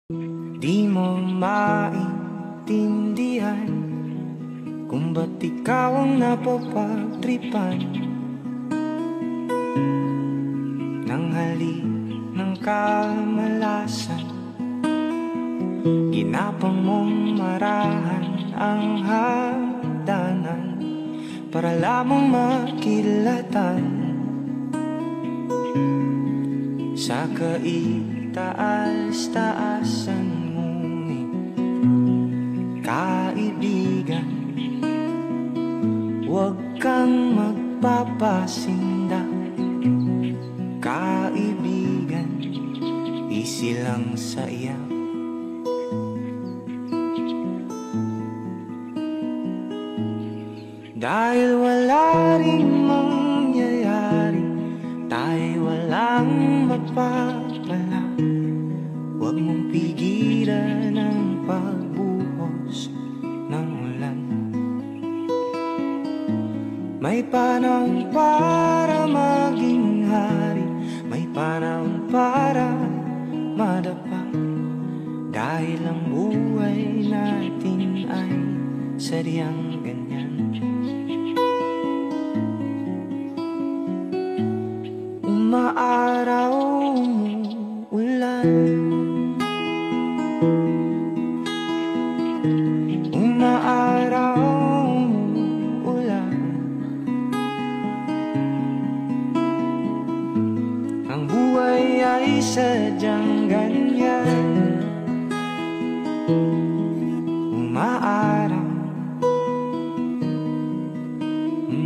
Di mo maintindihan kung ba't ikaw ang napapagtripan ng halik ng kamalasan. Ginapang mong marahan ang hagdanan para lamang makilatan sa kaitaas-taasan. Kaibigan, huwag kang magpapasinda. Kaibigan, easy lang sa iyak. Dahil wala ring mangyayari, tayo walang mapapala. Huwag mong pigilan ang pagbuhos ng ulan. May panahon para maging hari, may panahon para madapa. Dahil ang buhay natin ay sadyang ganyan. Umaaraw, umuulan, umaaraw, umuulan. Ang buhay ay sadyang ganyan.